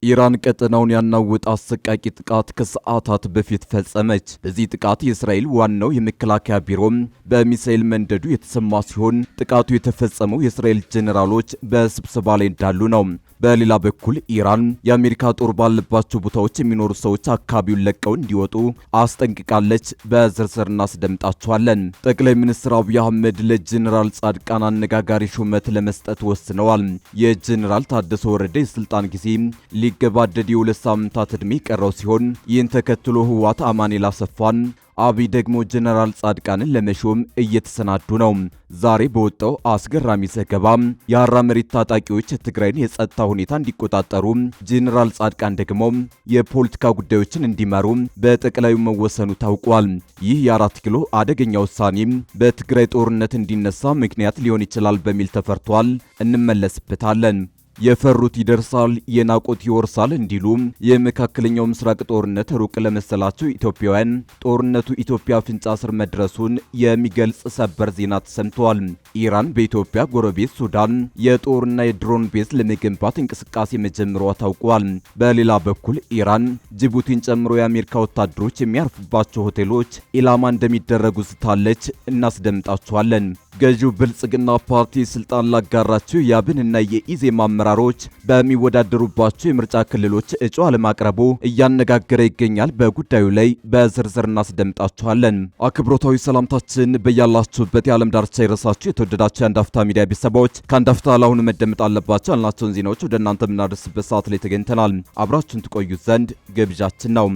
ኢራን ቀጠናውን ያናወጠ አሰቃቂ ጥቃት ከሰዓታት በፊት ፈጸመች። በዚህ ጥቃት የእስራኤል ዋናው የመከላከያ ቢሮም በሚሳኤል መንደዱ የተሰማ ሲሆን ጥቃቱ የተፈጸመው የእስራኤል ጄኔራሎች በስብሰባ ላይ እንዳሉ ነው። በሌላ በኩል ኢራን የአሜሪካ ጦር ባለባቸው ቦታዎች የሚኖሩ ሰዎች አካባቢውን ለቀው እንዲወጡ አስጠንቅቃለች። በዝርዝር እናስደምጣቸዋለን። ጠቅላይ ሚኒስትር አብይ አህመድ ለጄኔራል ጻድቃን አነጋጋሪ ሹመት ለመስጠት ወስነዋል። የጄኔራል ታደሰ ወረደ የስልጣን ጊዜ ሊገባደድ የሁለት ሳምንታት ዕድሜ ቀረው ሲሆን ይህን ተከትሎ ህወሓት አማኑኤል አሰፋን አብይ ደግሞ ጄኔራል ጻድቃንን ለመሾም እየተሰናዱ ነው። ዛሬ በወጣው አስገራሚ ዘገባ የሐራ መሬት ታጣቂዎች የትግራይን የጸጥታ ሁኔታ እንዲቆጣጠሩ፣ ጄኔራል ጻድቃን ደግሞ የፖለቲካ ጉዳዮችን እንዲመሩ በጠቅላዩ መወሰኑ ታውቋል። ይህ የ4 ኪሎ አደገኛ ውሳኔ በትግራይ ጦርነት እንዲነሳ ምክንያት ሊሆን ይችላል በሚል ተፈርቷል። እንመለስበታለን። የፈሩት ይደርሳል፣ የናቁት ይወርሳል እንዲሉ የመካከለኛው ምስራቅ ጦርነት ሩቅ ለመሰላቸው ኢትዮጵያውያን ጦርነቱ ኢትዮጵያ አፍንጫ ስር መድረሱን የሚገልጽ ሰበር ዜና ተሰምቷል። ኢራን በኢትዮጵያ ጎረቤት ሱዳን የጦርና የድሮን ቤዝ ለመገንባት እንቅስቃሴ መጀመሯ ታውቋል። በሌላ በኩል ኢራን ጅቡቲን ጨምሮ የአሜሪካ ወታደሮች የሚያርፉባቸው ሆቴሎች ኢላማ እንደሚደረጉ ስታለች። እናስደምጣቸዋለን። ገዢው ብልጽግና ፓርቲ ስልጣን ላጋራቸው የአብንና የኢዜማ አመራሮች በሚወዳደሩባቸው የምርጫ ክልሎች እጩ አለማቅረቡ እያነጋገረ ይገኛል። በጉዳዩ ላይ በዝርዝር እናስደምጣችኋለን። አክብሮታዊ ሰላምታችን በያላችሁበት የዓለም ዳርቻ ይድረሳችሁ። የተወደዳችሁ የአንድ አፍታ ሚዲያ ቤተሰቦች ከአንድ አፍታ ለአሁኑ መደመጥ አለባቸው ያልናቸውን ዜናዎች ወደ እናንተ የምናደርስበት ሰዓት ላይ ተገኝተናል። አብራችሁን ትቆዩ ዘንድ ግብዣችን ነው።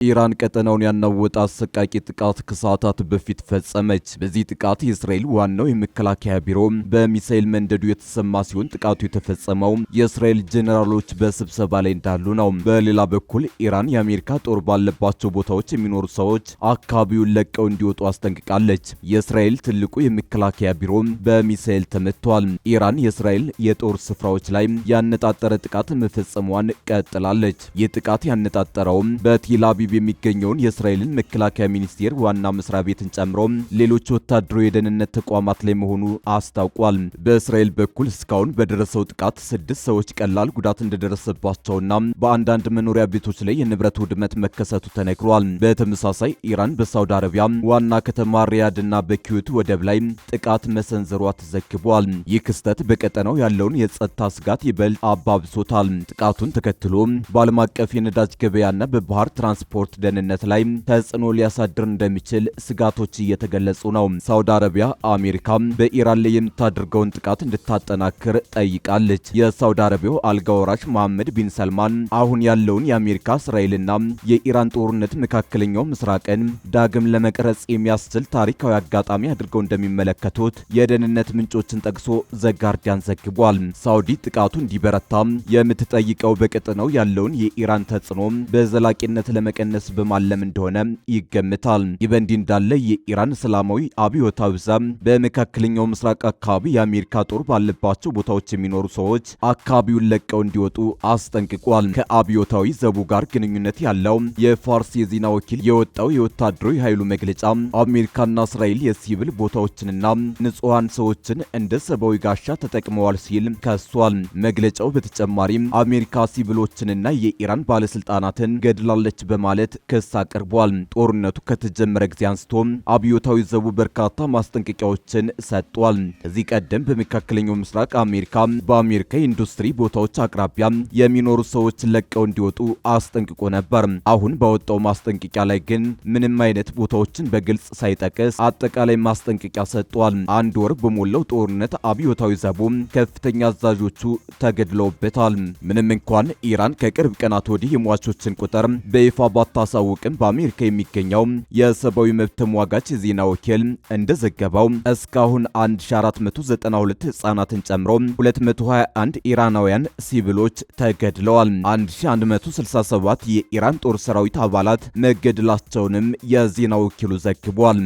ኢራን ቀጠናውን ያናወጠ አሰቃቂ ጥቃት ከሰዓታት በፊት ፈጸመች። በዚህ ጥቃት የእስራኤል ዋናው የመከላከያ ቢሮ በሚሳኤል መንደዱ የተሰማ ሲሆን ጥቃቱ የተፈጸመው የእስራኤል ጄኔራሎች በስብሰባ ላይ እንዳሉ ነው። በሌላ በኩል ኢራን የአሜሪካ ጦር ባለባቸው ቦታዎች የሚኖሩ ሰዎች አካባቢውን ለቀው እንዲወጡ አስጠንቅቃለች። የእስራኤል ትልቁ የመከላከያ ቢሮ በሚሳኤል ተመቷል። ኢራን የእስራኤል የጦር ስፍራዎች ላይ ያነጣጠረ ጥቃት መፈጸሟን ቀጥላለች። ይህ ጥቃት ያነጣጠረውም በቴል አቪቭ የሚገኘውን የእስራኤልን መከላከያ ሚኒስቴር ዋና መስሪያ ቤትን ጨምሮ ሌሎች ወታደራዊ የደህንነት ተቋማት ላይ መሆኑ አስታውቋል። በእስራኤል በኩል እስካሁን በደረሰው ጥቃት 6 ሰዎች ቀላል ጉዳት እንደደረሰባቸውና በአንዳንድ መኖሪያ ቤቶች ላይ የንብረት ውድመት መከሰቱ ተነግሯል። በተመሳሳይ ኢራን በሳውዲ አረቢያ ዋና ከተማ ሪያድና በኩዌት ወደብ ላይ ጥቃት መሰንዘሯ ተዘግቧል። ይህ ክስተት በቀጠናው ያለውን የጸጥታ ስጋት ይበልጥ አባብሶታል። ጥቃቱን ተከትሎ በዓለም አቀፍ የነዳጅ ገበያና በባህር ትራንስፖርት ደህንነት ላይ ተጽዕኖ ሊያሳድር እንደሚችል ስጋቶች እየተገለጹ ነው። ሳውዲ አረቢያ አሜሪካ በኢራን ላይ የምታደርገውን ጥቃት እንድታጠናክር ጠይቃለች። የሳውዲ አረቢያው አልጋ ወራሽ መሐመድ ቢን ሰልማን አሁን ያለውን የአሜሪካ እስራኤልና የኢራን ጦርነት መካከለኛው ምስራቅን ዳግም ለመቅረጽ የሚያስችል ታሪካዊ አጋጣሚ አድርገው እንደሚመለከቱት የደህንነት ምንጮችን ጠቅሶ ዘጋርዲያን ዘግቧል። ሳውዲ ጥቃቱ እንዲበረታ የምትጠይቀው በቀጠናው ያለውን የኢራን ተጽዕኖ በዘላቂነት ለመቀነስ በማለም እንደሆነ ይገምታል። ይህ በእንዲህ እንዳለ የኢራን እስላማዊ አብዮታዊ ዘብ በመካከለኛው ምስራቅ አካባቢ የአሜሪካ ጦር ባለባቸው ቦታዎች የሚኖሩ ሰዎች አካባቢውን ለቀው እንዲወጡ አስጠንቅቋል። ከአብዮታዊ ዘቡ ጋር ግንኙነት ያለው የፋርስ የዜና ወኪል የወጣው የወታደራዊ ኃይሉ መግለጫ አሜሪካና እስራኤል የሲቪል ቦታዎችንና ንጹሃን ሰዎችን እንደ ሰብአዊ ጋሻ ተጠቅመዋል ሲል ከሷል። መግለጫው በተጨማሪም አሜሪካ ሲቪሎችንና የኢራን ባለስልጣናትን ገድላለች በማለት ክስ አቅርቧል። ጦርነቱ ከተጀመረ ጊዜ አንስቶ አብዮታዊ ዘቡ በርካታ ማስጠንቀቂያዎችን ሰጥቷል። ከዚህ ቀደም በመካከለኛው ምስራቅ በአሜሪካ የኢንዱስትሪ ቦታዎች አቅራቢያ የሚኖሩ ሰዎች ለቀው እንዲወጡ አስጠንቅቆ ነበር። አሁን ባወጣው ማስጠንቀቂያ ላይ ግን ምንም አይነት ቦታዎችን በግልጽ ሳይጠቅስ አጠቃላይ ማስጠንቀቂያ ሰጥቷል። አንድ ወር በሞላው ጦርነት አብዮታዊ ዘቡ ከፍተኛ አዛዦቹ ተገድለውበታል። ምንም እንኳን ኢራን ከቅርብ ቀናት ወዲህ የሟቾችን ቁጥር በይፋ ባታሳውቅም በአሜሪካ የሚገኘው የሰብአዊ መብት ተሟጋች ዜና ወኪል እንደዘገበው እስካሁን 1492 ህጻናትን ጨምሮ 221 ኢራናውያን ሲቪሎች ተገድለዋል። 1167 የኢራን ጦር ሰራዊት አባላት መገደላቸውንም የዜና ወኪሉ ዘግቧል።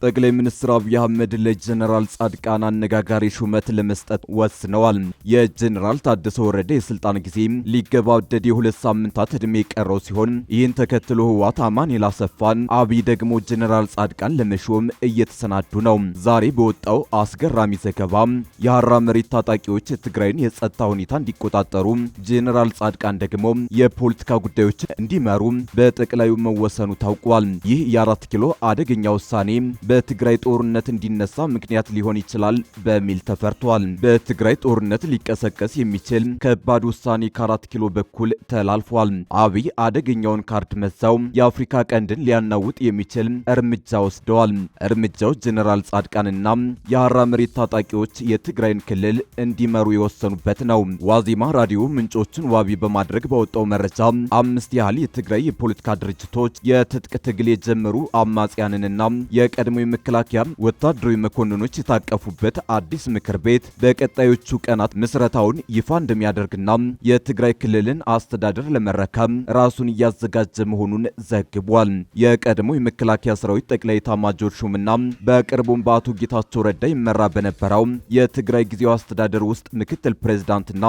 ጠቅላይ ሚኒስትር አብይ አህመድ ለጀነራል ጻድቃን አነጋጋሪ ሹመት ለመስጠት ወስነዋል። የጀነራል ታደሰ ወረደ የስልጣን ጊዜ ሊገባደድ የ2 ሳምንታት ዕድሜ የቀረው ሲሆን ይህን ተከትሎ ህወሓት አማኑኤል አሰፋን፣ አብይ ደግሞ ጀነራል ጻድቃን ለመሾም እየተሰናዱ ነው። ዛሬ በወጣው አስገራሚ ዘገባ የሐራ መሬት ታጣቂዎች የትግራይን የጸጥታ ሁኔታ እንዲቆጣጠሩ፣ ጀነራል ጻድቃን ደግሞ የፖለቲካ ጉዳዮችን እንዲመሩ በጠቅላዩ መወሰኑ ታውቋል። ይህ የ4 ኪሎ አደገኛ ውሳኔ በትግራይ ጦርነት እንዲነሳ ምክንያት ሊሆን ይችላል በሚል ተፈርቷል። በትግራይ ጦርነት ሊቀሰቀስ የሚችል ከባድ ውሳኔ ከ4 ኪሎ በኩል ተላልፏል። አብይ አደገኛውን ካርድ መዛው የአፍሪካ ቀንድን ሊያናውጥ የሚችል እርምጃ ወስደዋል። እርምጃው ጀነራል ጻድቃንና የሐራ መሬት ታጣቂዎች የትግራይን ክልል እንዲመሩ የወሰኑበት ነው። ዋዜማ ራዲዮ ምንጮቹን ዋቢ በማድረግ ባወጣው መረጃ 5 ያህል የትግራይ የፖለቲካ ድርጅቶች የትጥቅ ትግል የጀመሩ አማጽያንንና የቀድሞ የመከላከያ ወታደራዊ መኮንኖች የታቀፉበት አዲስ ምክር ቤት በቀጣዮቹ ቀናት ምስረታውን ይፋ እንደሚያደርግና የትግራይ ክልልን አስተዳደር ለመረከብ ራሱን እያዘጋጀ መሆኑን ዘግቧል። የቀድሞ የመከላከያ ሰራዊት ጠቅላይ ኤታማዦር ሹምና በቅርቡም በአቶ ጌታቸው ረዳ ይመራ በነበረው የትግራይ ጊዜያዊ አስተዳደር ውስጥ ምክትል ፕሬዝዳንትና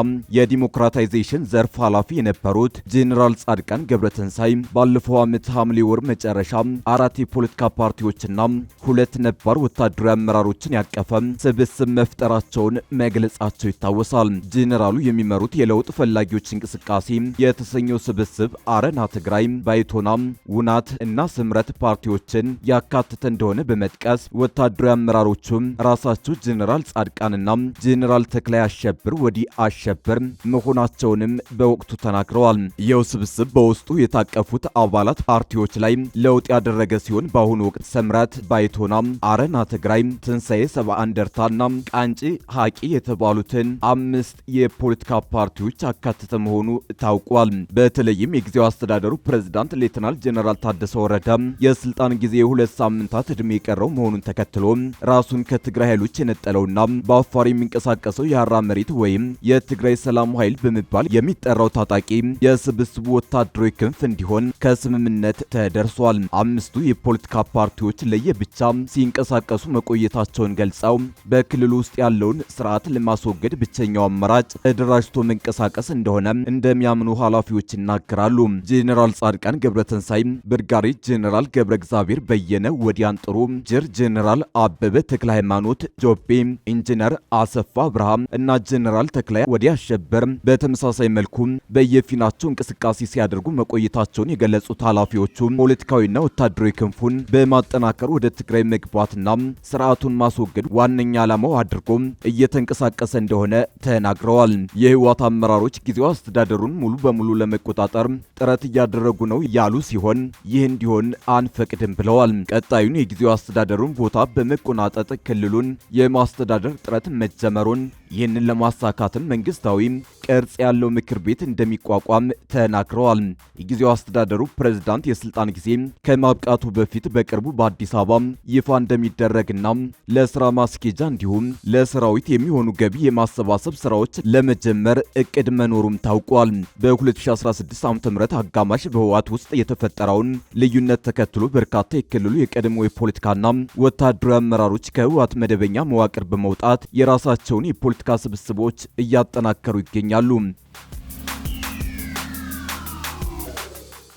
የዲሞክራታይዜሽን ዘርፍ ኃላፊ የነበሩት ጄኔራል ጻድቃን ገብረተንሳይ ባለፈው ዓመት ሐምሌ ወር መጨረሻ 4 የፖለቲካ ፓርቲዎችና 2 ነባር ወታደራዊ አመራሮችን ያቀፈ ስብስብ መፍጠራቸውን መግለጻቸው ይታወሳል። ጄኔራሉ የሚመሩት የለውጥ ፈላጊዎች እንቅስቃሴ የተሰኘው ስብስብ አረና ትግራይ፣ ባይቶና፣ ውናት እና ስምረት ፓርቲዎችን ያካተተ እንደሆነ በመጥቀስ ወታደራዊ አመራሮቹም ራሳቸው ጄኔራል ጻድቃንና ጄኔራል ተክላይ አሸብር ወዲህ አሸብር መሆናቸውንም በወቅቱ ተናግረዋል። ይኸው ስብስብ በውስጡ የታቀፉት አባላት ፓርቲዎች ላይ ለውጥ ያደረገ ሲሆን በአሁኑ ወቅት ሰምረት፣ ባይቶና፣ አረና ትግራይ፣ ትንሳኤ ሰባ እንደርታና ቃንጪ ሐቂ የተባሉትን 5 የፖለቲካ ፓርቲዎች ያካተተ መሆኑ ታውቋል። በተለይም የጊዜው አስተዳደሩ ፕሬዝዳንት ሌተናል ጄኔራል ታደሰ ወረደ የስልጣን ጊዜ 2 ሳምንታት ዕድሜ የቀረው መሆኑን ተከትሎ ራሱን ከትግራይ ኃይሎች የነጠለውና በአፋር የሚንቀሳቀሰው የሐራ መሬት ወይም የትግራይ ሰላም ኃይል በመባል የሚጠራው ታጣቂ የስብስቡ ወታደራዊ ክንፍ እንዲሆን ከስምምነት ተደርሷል። 5ቱ የፖለቲካ ፓርቲዎች ለየብቻ ሲንቀሳቀሱ መቆየታቸውን ገልጸው በክልሉ ውስጥ ያለውን ስርዓት ለማስወገድ ብቸኛው አማራጭ ተደራጅቶ መንቀሳቀስ እንደሆነ እንደሚያምኑ ኃላፊዎች ይናገራሉ። ጄኔራል ጻድቃን ገብረተንሳይ፣ ብርጋዴር ጄኔራል ገብረ እግዚአብሔር በየነ ወዲያን ጥሩ፣ ጀር ጄኔራል አበበ ተክለ ሃይማኖት ጆቤ፣ ኢንጂነር አሰፋ አብርሃም እና ጄኔራል ተክላይ ወዲያ አሸበር በተመሳሳይ መልኩ በየፊናቸው እንቅስቃሴ ሲያደርጉ መቆየታቸውን የገለጹት ኃላፊዎቹ ፖለቲካዊና ወታደራዊ ክንፉን በማጠናከር ወደ ትግራይ መግባትና ስርዓቱን ማስወገድ ዋነኛ ዓላማው አድርጎ እየተንቀሳቀሰ እንደሆነ ተናግረዋል። የህወሓት አመራሮች ጊዜው አስተዳደሩን ሙሉ በሙሉ ለመቆጣጠር ጥረት እያደረጉ ነው ያሉ ሲሆን ይህ እንዲሆን አንፈቅድም ብለዋል። ቀጣዩን የጊዜው አስተዳደሩን ቦታ በመቆናጠጥ ክልሉን የማስተዳደር ጥረት መጀመሩን ይህንን ለማሳካትም መንግስታዊ ቅርጽ ያለው ምክር ቤት እንደሚቋቋም ተናግረዋል። የጊዜው አስተዳደሩ ፕሬዝዳንት የስልጣን ጊዜ ከማብቃቱ በፊት በቅርቡ በአዲስ አበባ ይፋ እንደሚደረግና ለስራ ማስኬጃ እንዲሁም ለሰራዊት የሚሆኑ ገቢ የማሰባሰብ ስራዎች ለመጀመር እቅድ መኖሩም ታውቋል። በ2016 ዓ.ም አጋማሽ በህወሓት ውስጥ የተፈጠረውን ልዩነት ተከትሎ በርካታ የክልሉ የቀድሞ የፖለቲካና ወታደራዊ አመራሮች ከህወሓት መደበኛ መዋቅር በመውጣት የራሳቸውን የፖለቲካ ስብስቦች እያጠናከሩ ይገኛሉ።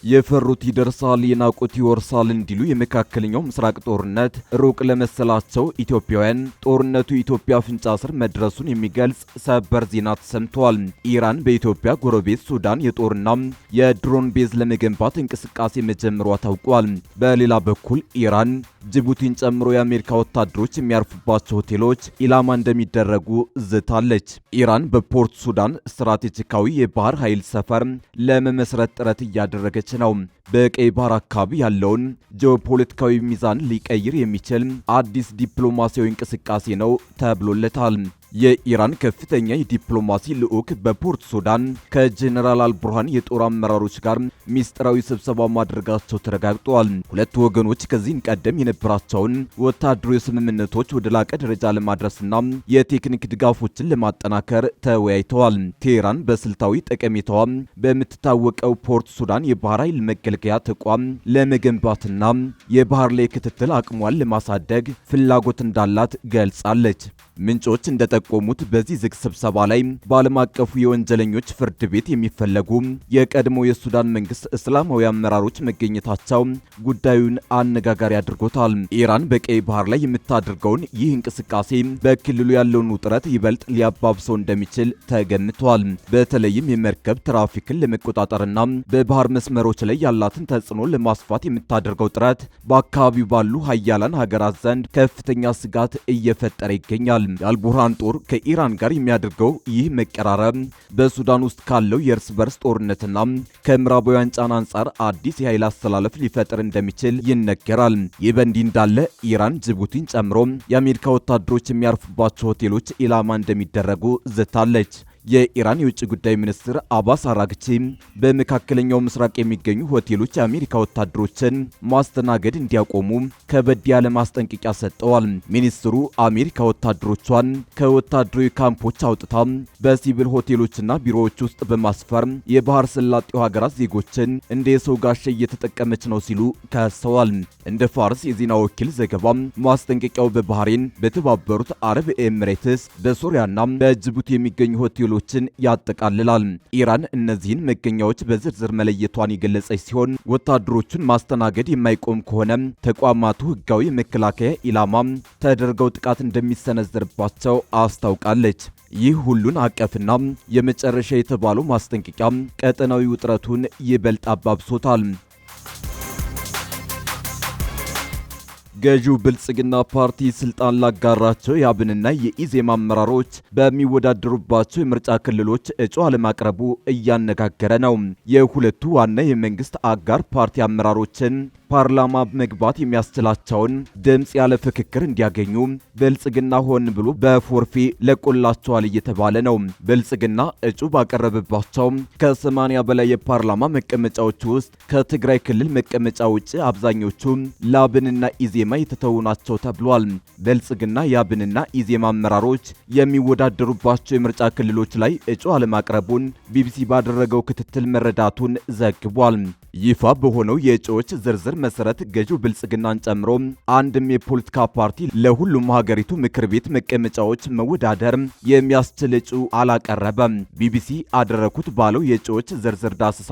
የፈሩት ይደርሳል፣ የናቁት ይወርሳል እንዲሉ የመካከለኛው ምስራቅ ጦርነት ሩቅ ለመሰላቸው ኢትዮጵያውያን ጦርነቱ ኢትዮጵያ አፍንጫ ስር መድረሱን የሚገልጽ ሰበር ዜና ተሰምቷል። ኢራን በኢትዮጵያ ጎረቤት ሱዳን የጦርና የድሮን ቤዝ ለመገንባት እንቅስቃሴ መጀመሯ ታውቋል። በሌላ በኩል ኢራን ጅቡቲን ጨምሮ የአሜሪካ ወታደሮች የሚያርፉባቸው ሆቴሎች ኢላማ እንደሚደረጉ ዝታለች። ኢራን በፖርት ሱዳን ስትራቴጂካዊ የባህር ኃይል ሰፈር ለመመስረት ጥረት እያደረገች ነው። በቀይ ባህር አካባቢ ያለውን ጂኦፖለቲካዊ ሚዛን ሊቀይር የሚችል አዲስ ዲፕሎማሲያዊ እንቅስቃሴ ነው ተብሎለታል። የኢራን ከፍተኛ የዲፕሎማሲ ልዑክ በፖርት ሱዳን ከጀነራል አልቡርሃን የጦር አመራሮች ጋር ሚስጥራዊ ስብሰባ ማድረጋቸው ተረጋግጧል። ሁለቱ ወገኖች ከዚህ ቀደም የነበራቸውን ወታደራዊ ስምምነቶች ወደ ላቀ ደረጃ ለማድረስና የቴክኒክ ድጋፎችን ለማጠናከር ተወያይተዋል። ቴህራን በስልታዊ ጠቀሜታዋ በምትታወቀው ፖርት ሱዳን የባህር ኃይል መገልገያ ተቋም ለመገንባትና የባህር ላይ ክትትል አቅሟን ለማሳደግ ፍላጎት እንዳላት ገልጻለች። ምንጮች እንደጠቆሙት በዚህ ዝግ ስብሰባ ላይ በዓለም አቀፉ የወንጀለኞች ፍርድ ቤት የሚፈለጉ የቀድሞ የሱዳን መንግስት እስላማዊ አመራሮች መገኘታቸው ጉዳዩን አነጋጋሪ አድርጎታል። ኢራን በቀይ ባህር ላይ የምታደርገውን ይህ እንቅስቃሴ በክልሉ ያለውን ውጥረት ይበልጥ ሊያባብሰው እንደሚችል ተገምቷል። በተለይም የመርከብ ትራፊክን ለመቆጣጠርና በባህር መስመሮች ላይ ያላትን ተጽዕኖ ለማስፋት የምታደርገው ጥረት በአካባቢው ባሉ ሀያላን ሀገራት ዘንድ ከፍተኛ ስጋት እየፈጠረ ይገኛል። የአልቡርሃን ጦር ከኢራን ጋር የሚያደርገው ይህ መቀራረብ በሱዳን ውስጥ ካለው የእርስ በርስ ጦርነትና ከምዕራባውያን ጫና አንጻር አዲስ የኃይል አስተላለፍ ሊፈጥር እንደሚችል ይነገራል። ይህ በእንዲህ እንዳለ ኢራን ጅቡቲን ጨምሮ የአሜሪካ ወታደሮች የሚያርፉባቸው ሆቴሎች ኢላማ እንደሚደረጉ ዝታለች። የኢራን የውጭ ጉዳይ ሚኒስትር አባስ አራግቺ በመካከለኛው ምስራቅ የሚገኙ ሆቴሎች የአሜሪካ ወታደሮችን ማስተናገድ እንዲያቆሙ ከበድ ያለ ማስጠንቀቂያ ሰጥተዋል። ሚኒስትሩ አሜሪካ ወታደሮቿን ከወታደራዊ ካምፖች አውጥታ በሲቪል ሆቴሎችና ቢሮዎች ውስጥ በማስፈር የባህር ሰላጤው ሀገራት ዜጎችን እንደ የሰው ጋሻ እየተጠቀመች ነው ሲሉ ከሰዋል። እንደ ፋርስ የዜና ወኪል ዘገባ ማስጠንቀቂያው በባህሬን፣ በተባበሩት አረብ ኤሚሬትስ፣ በሶሪያና በጅቡቲ የሚገኙ ሆቴሎች ያጠቃልላል። ኢራን እነዚህን መገኛዎች በዝርዝር መለየቷን የገለጸች ሲሆን ወታደሮቹን ማስተናገድ የማይቆም ከሆነ ተቋማቱ ሕጋዊ የመከላከያ ኢላማ ተደርገው ጥቃት እንደሚሰነዘርባቸው አስታውቃለች። ይህ ሁሉን አቀፍና የመጨረሻ የተባለው ማስጠንቀቂያ ቀጠናዊ ውጥረቱን ይበልጥ አባብሶታል። ገዢው ብልጽግና ፓርቲ ስልጣን ላጋራቸው የአብንና የኢዜማ አመራሮች በሚወዳደሩባቸው የምርጫ ክልሎች እጩ አለማቅረቡ እያነጋገረ ነው። የሁለቱ ዋና የመንግስት አጋር ፓርቲ አመራሮችን ፓርላማ መግባት የሚያስችላቸውን ድምፅ ያለ ፍክክር እንዲያገኙ ብልጽግና ሆን ብሎ በፎርፌ ለቆላቸዋል እየተባለ ነው። ብልጽግና እጩ ባቀረበባቸው ከ80 በላይ የፓርላማ መቀመጫዎች ውስጥ ከትግራይ ክልል መቀመጫ ውጭ አብዛኞቹ ለአብንና ኢዜማ የተተዉ ናቸው ተብሏል። ብልጽግና የአብንና ኢዜማ አመራሮች የሚወዳደሩባቸው የምርጫ ክልሎች ላይ እጩ አለማቅረቡን ቢቢሲ ባደረገው ክትትል መረዳቱን ዘግቧል። ይፋ በሆነው የእጩዎች ዝርዝር መሰረት ገዢው ብልጽግናን ጨምሮ አንድም የፖለቲካ ፓርቲ ለሁሉም ሀገሪቱ ምክር ቤት መቀመጫዎች መወዳደር የሚያስችል እጩ አላቀረበም። ቢቢሲ አደረኩት ባለው የእጩዎች ዝርዝር ዳሰሳ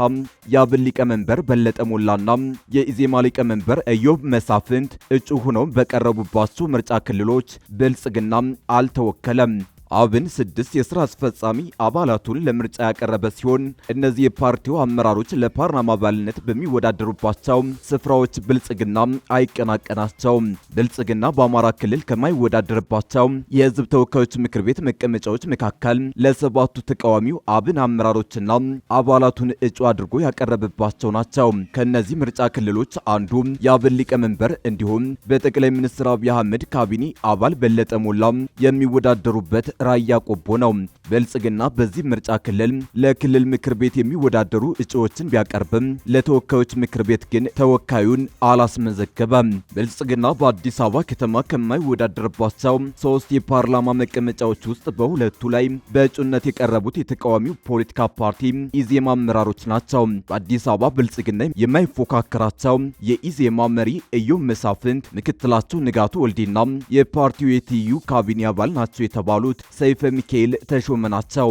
የአብን ሊቀመንበር በለጠ ሞላና የኢዜማ ሊቀመንበር ኢዮብ መሳፍንት እጩ ሆነው በቀረቡባቸው ምርጫ ክልሎች ብልጽግና አልተወከለም። አብን 6 የሥራ አስፈጻሚ አባላቱን ለምርጫ ያቀረበ ሲሆን እነዚህ የፓርቲው አመራሮች ለፓርላማ አባልነት በሚወዳደሩባቸው ስፍራዎች ብልጽግና አይቀናቀናቸው። ብልጽግና በአማራ ክልል ከማይወዳደርባቸው የሕዝብ ተወካዮች ምክር ቤት መቀመጫዎች መካከል ለሰባቱ ተቃዋሚው አብን አመራሮችና አባላቱን እጩ አድርጎ ያቀረበባቸው ናቸው። ከነዚህ ምርጫ ክልሎች አንዱ የአብን ሊቀመንበር እንዲሁም በጠቅላይ ሚኒስትር አብይ አህመድ ካቢኔ አባል በለጠ ሞላ የሚወዳደሩበት ራያ ቆቦ ነው። ብልጽግና በዚህ ምርጫ ክልል ለክልል ምክር ቤት የሚወዳደሩ እጩዎችን ቢያቀርብም ለተወካዮች ምክር ቤት ግን ተወካዩን አላስመዘገበም። ብልጽግና በአዲስ አበባ ከተማ ከማይወዳደርባቸው 3 የፓርላማ መቀመጫዎች ውስጥ በሁለቱ ላይ በእጩነት የቀረቡት የተቃዋሚው ፖለቲካ ፓርቲ ኢዜማ አመራሮች ናቸው። በአዲስ አበባ ብልጽግና የማይፎካከራቸው የኢዜማ መሪ ኢዮብ መሳፍንት፣ ምክትላቸው ንጋቱ ወልዴና የፓርቲው የትይዩ ካቢኔ አባል ናቸው የተባሉት ሰይፈ ሚካኤል ተሾመ ናቸው።